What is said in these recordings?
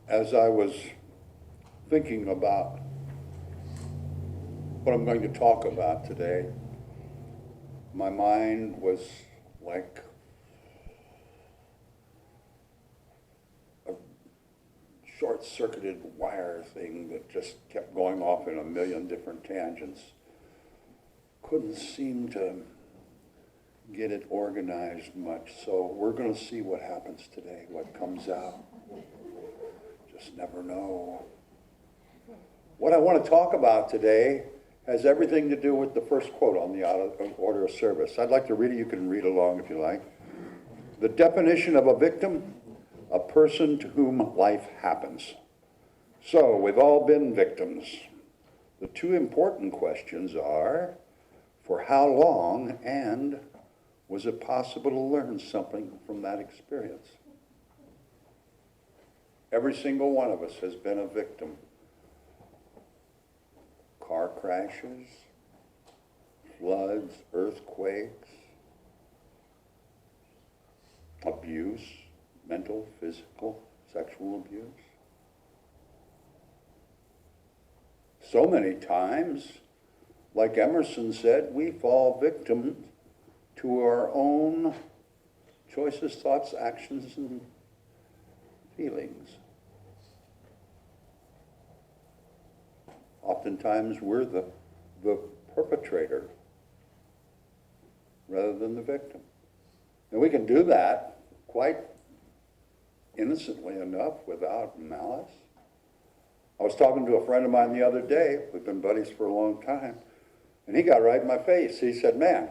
As I was thinking about what I'm going to talk about today, my mind was like a short-circuited wire thing that just kept going off in a million different tangents. Couldn't seem to get it organized much, so we're going to see what happens today, what comes out. Just never know. What I want to talk about today has everything to do with the first quote on the order of service. I'd like to read it. You can read along if you like. The definition of a victim, a person to whom life happens. So, we've all been victims. The two important questions are, for how long, and was it possible to learn something from that experience? Every single one of us has been a victim. Car crashes, floods, earthquakes, abuse, mental, physical, sexual abuse. So many times, like Emerson said, we fall victim to our own choices, thoughts, actions, and feelings. Oftentimes we're the perpetrator rather than the victim. And we can do that quite innocently enough without malice. I was talking to a friend of mine the other day, we've been buddies for a long time, and he got right in my face. He said, "Man,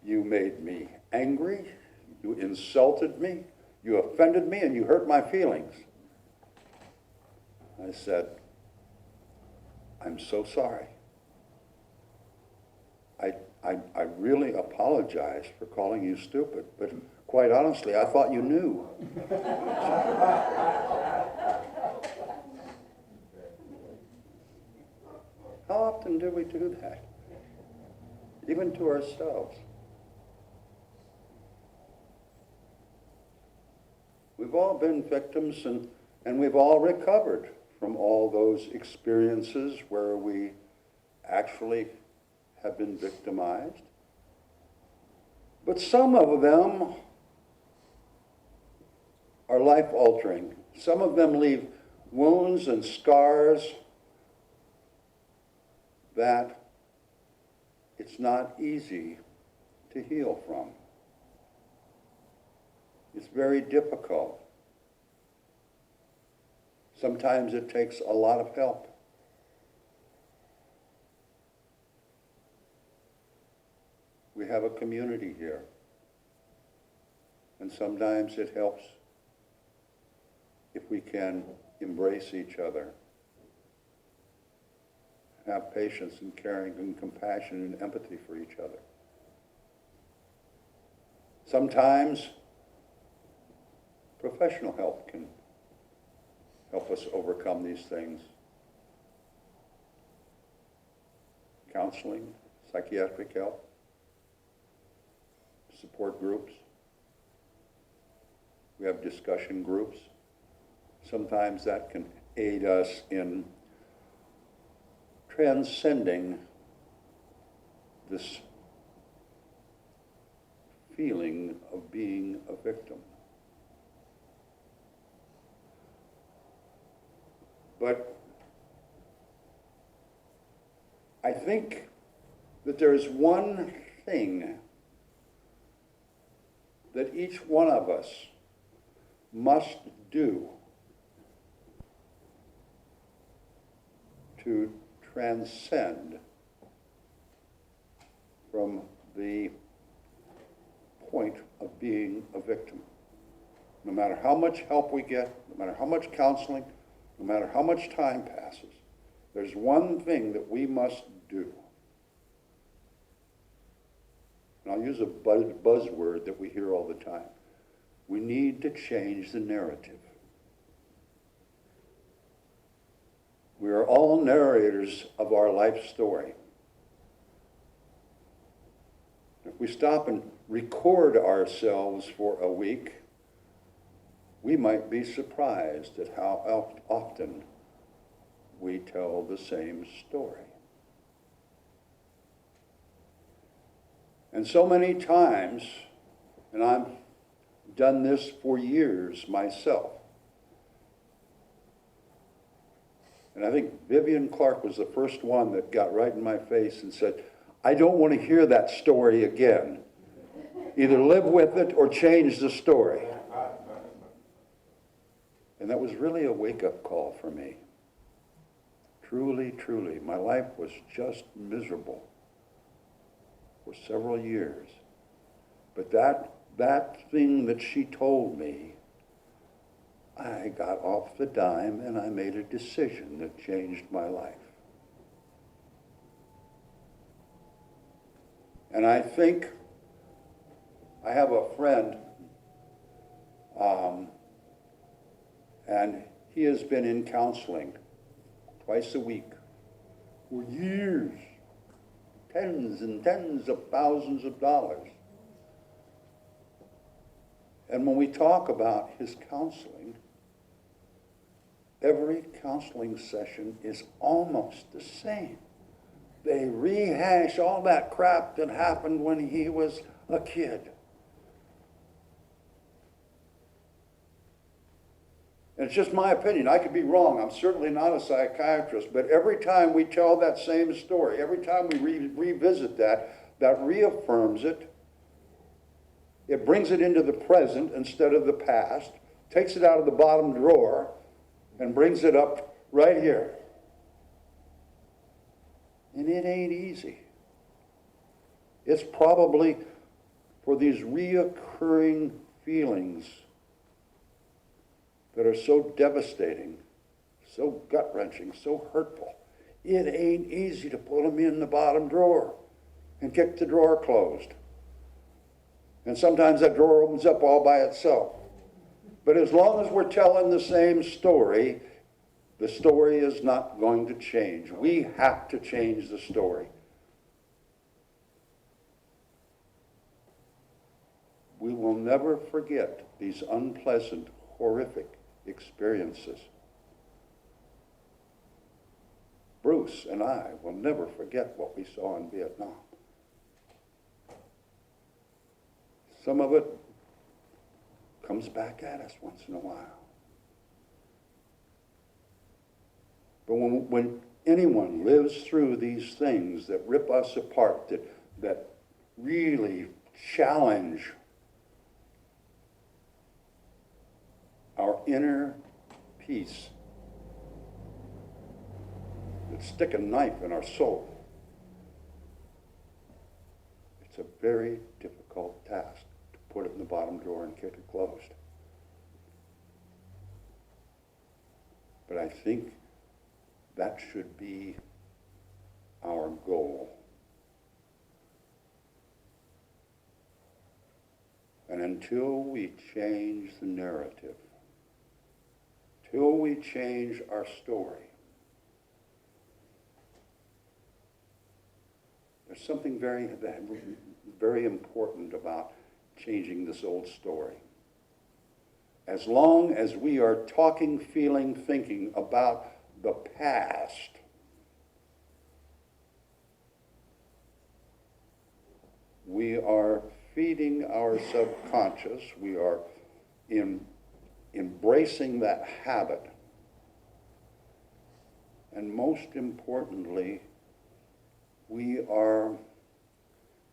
you made me angry, you insulted me, you offended me, and you hurt my feelings." I said, "I'm so sorry. I really apologize for calling you stupid, but quite honestly, I thought you knew." How often do we do that? Even to ourselves. We've all been victims, and we've all recovered from all those experiences where we actually have been victimized. But some of them are life-altering. Some of them leave wounds and scars that it's not easy to heal from. It's very difficult. Sometimes it takes a lot of help. We have a community here, and sometimes it helps if we can embrace each other, have patience and caring and compassion and empathy for each other. Sometimes professional help can help us overcome these things. Counseling, psychiatric help, support groups. We have discussion groups. Sometimes that can aid us in transcending this feeling of being a victim. But I think that there's one thing that each one of us must do to transcend from the point of being a victim. No matter how much help we get, no matter how much counseling, no matter how much time passes, there's one thing that we must do. And I'll use a buzzword that we hear all the time. We need to change the narrative. We are all narrators of our life story. If we stop and record ourselves for a week, we might be surprised at how often we tell the same story. And so many times, and I've done this for years myself, and I think Vivian Clark was the first one that got right in my face and said, I don't want to hear that story again. Either live with it or change the story. And that was really a wake-up call for me. Truly, truly, my life was just miserable for several years. But that thing that she told me, I got off the dime and I made a decision that changed my life. And I think I have a friend, and he has been in counseling twice a week for years, tens and tens of thousands of dollars. And when we talk about his counseling, every counseling session is almost the same. They rehash all that crap that happened when he was a kid. And it's just my opinion. I could be wrong. I'm certainly not a psychiatrist. But every time we tell that same story, every time we revisit that reaffirms it. It brings it into the present instead of the past, takes it out of the bottom drawer, and brings it up right here. And it ain't easy. It's probably for these reoccurring feelings that are so devastating, so gut-wrenching, so hurtful. It ain't easy to put them in the bottom drawer and kick the drawer closed. And sometimes that drawer opens up all by itself. But as long as we're telling the same story, the story is not going to change. We have to change the story. We will never forget these unpleasant, horrific experiences. Bruce and I will never forget what we saw in Vietnam. Some of it comes back at us once in a while. But when anyone lives through these things that rip us apart, that really challenge our inner peace, that stick a knife in our soul, it's a very difficult task to put it in the bottom drawer and kick it closed. But I think that should be our goal. And until we change the narrative, till we change our story, there's something very important about changing this old story. As long as we are talking, feeling, thinking about the past, we are feeding our subconscious, we are embracing that habit, and most importantly, we are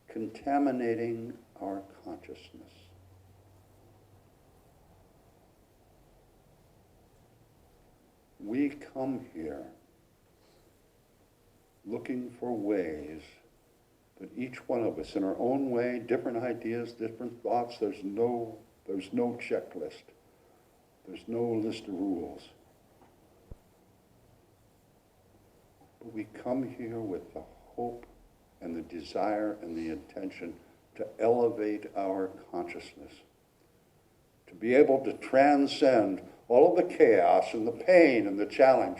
contaminating our consciousness. We come here looking for ways that each one of us, in our own way, different ideas, different thoughts, there's no checklist. There's no list of rules. But we come here with the hope and the desire and the intention to elevate our consciousness, to be able to transcend all of the chaos and the pain and the challenge,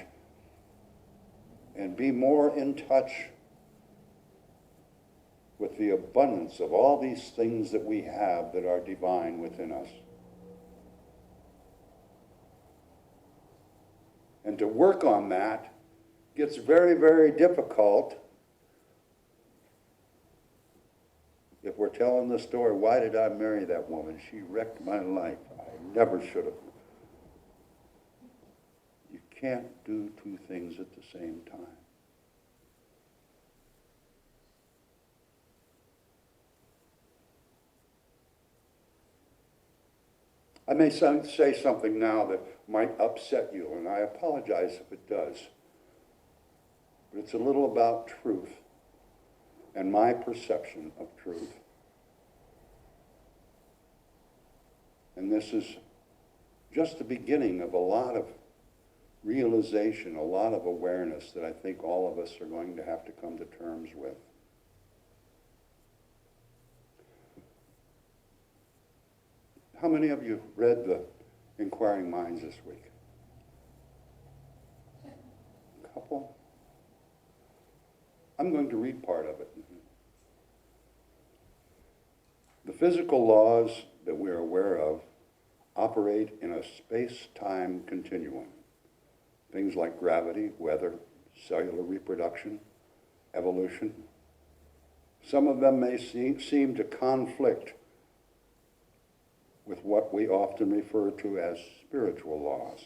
and be more in touch with the abundance of all these things that we have that are divine within us. And to work on that gets very, very difficult if we're telling the story, why did I marry that woman? She wrecked my life. I never should have. You can't do two things at the same time. I may say something now that might upset you, and I apologize if it does. But it's a little about truth and my perception of truth. And this is just the beginning of a lot of realization, a lot of awareness that I think all of us are going to have to come to terms with. How many of you read the Inquiring Minds this week? A couple? I'm going to read part of it. The physical laws that we're aware of operate in a space-time continuum. Things like gravity, weather, cellular reproduction, evolution. Some of them may seem to conflict with what we often refer to as spiritual laws.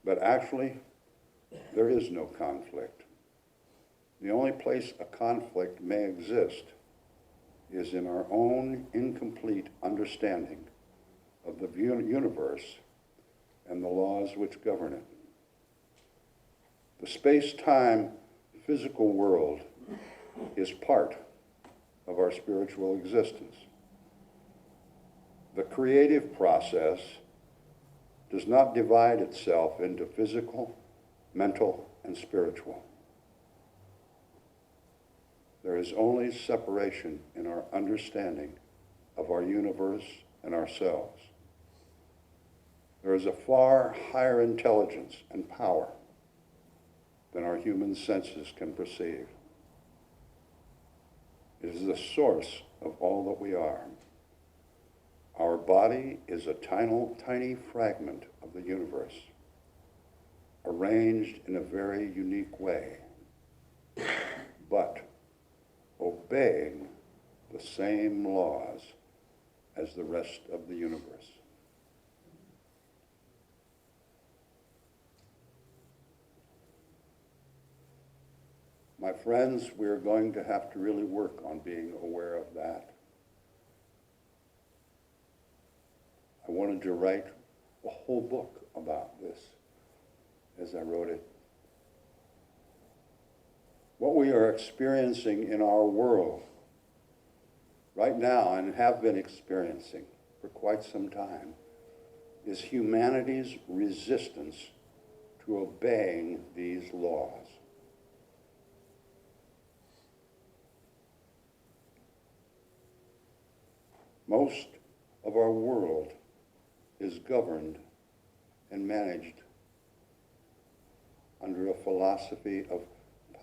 But actually, there is no conflict. The only place a conflict may exist is in our own incomplete understanding of the universe and the laws which govern it. The space-time physical world is part of our spiritual existence. The creative process does not divide itself into physical, mental, and spiritual. There is only separation in our understanding of our universe and ourselves. There is a far higher intelligence and power than our human senses can perceive. It is the source of all that we are. Our body is a tiny fragment of the universe, arranged in a very unique way, but obeying the same laws as the rest of the universe. My friends, we're going to have to really work on being aware of that. I wanted to write a whole book about this as I wrote it. What we are experiencing in our world right now, and have been experiencing for quite some time, is humanity's resistance to obeying these laws. Most of our world is governed and managed under a philosophy of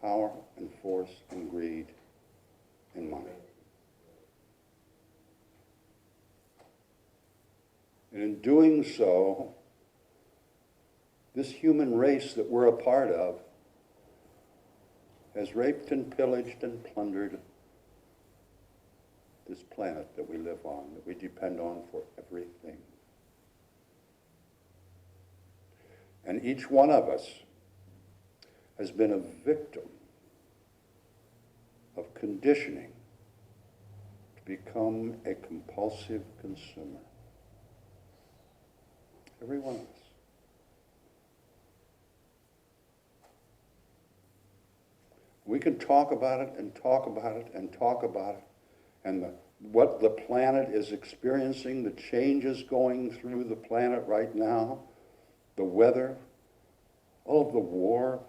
power and force and greed and money. And in doing so, this human race that we're a part of has raped and pillaged and plundered this planet that we live on, that we depend on for everything. And each one of us has been a victim of conditioning to become a compulsive consumer. Every one of us. We can talk about it and talk about it and talk about it, and what the planet is experiencing, the changes going through the planet right now, the weather, all of the war.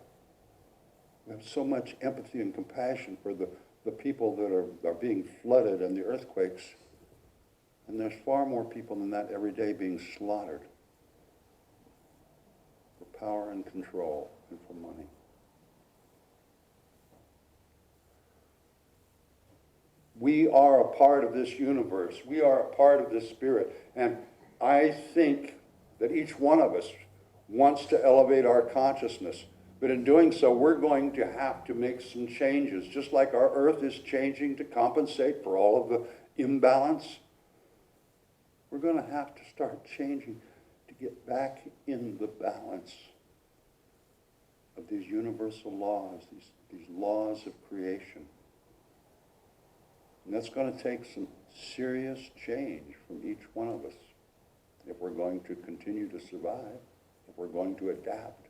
We have so much empathy and compassion for the people that are being flooded and the earthquakes. And there's far more people than that every day being slaughtered for power and control and for money. We are a part of this universe. We are a part of this spirit. And I think that each one of us wants to elevate our consciousness. But in doing so, we're going to have to make some changes, just like our earth is changing to compensate for all of the imbalance. We're going to have to start changing to get back in the balance of these universal laws, these laws of creation. And that's going to take some serious change from each one of us if we're going to continue to survive, if we're going to adapt.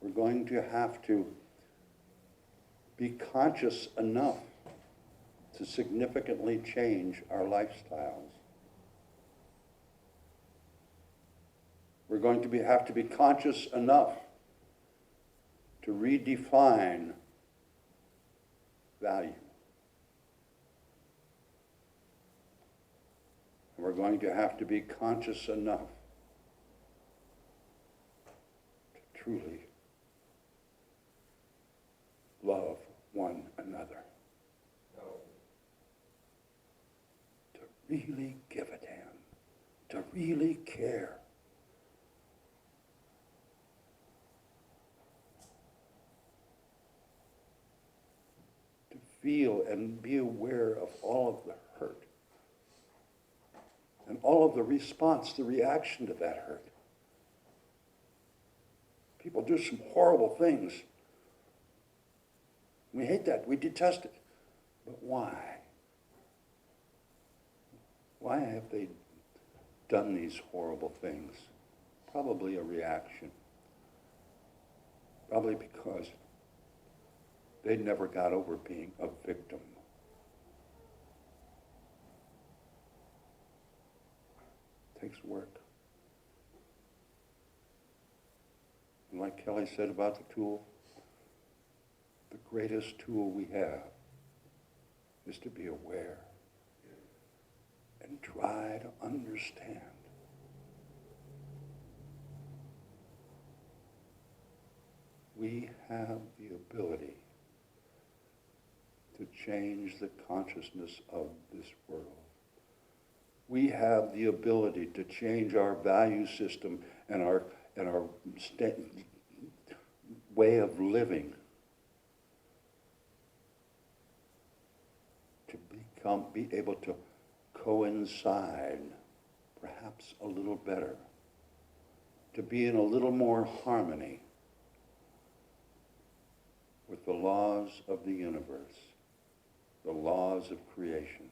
We're going to have to be conscious enough to significantly change our lifestyles. We're going to have to be conscious enough to redefine value. And we're going to have to be conscious enough to truly love one another. To really give a damn. To really care. To feel and be aware of all of the hurt. And all of the response, the reaction to that hurt. People do some horrible things. We hate that. We detest it. But why? Why have they done these horrible things? Probably a reaction. Probably because they never got over being a victim. It takes work. And like Kelly said about the tool, the greatest tool we have is to be aware and try to understand. We have the ability to change the consciousness of this world. We have the ability to change our value system and our way of living. Be able to coincide perhaps a little better, to be in a little more harmony with the laws of the universe, the laws of creation.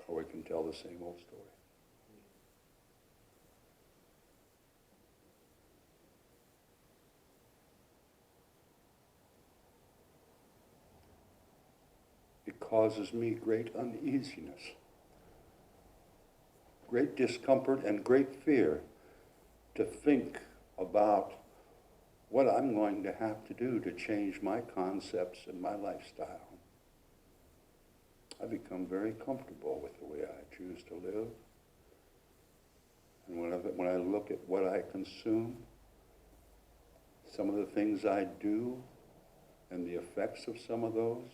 Or we can tell the same old story. It causes me great uneasiness, great discomfort, and great fear to think about what I'm going to have to do to change my concepts and my lifestyle. I become very comfortable with the way I choose to live. And when I look at what I consume, some of the things I do, and the effects of some of those,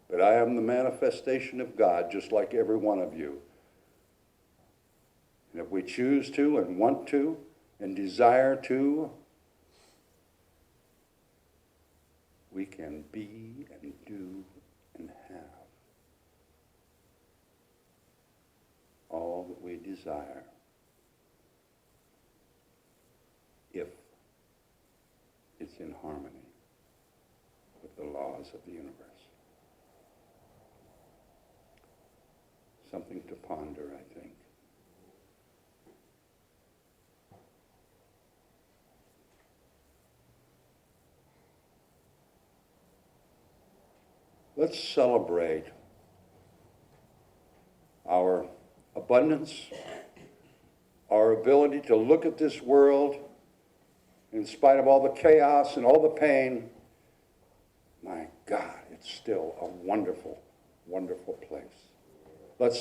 but I am the manifestation of God, just like every one of you. And if we choose to and want to and desire to, we can be and do and have all that we desire if it's in harmony with the laws of the universe. Something to ponder, I think. Let's celebrate our abundance, our ability to look at this world in spite of all the chaos and all the pain. My God, it's still a wonderful, wonderful place. Let's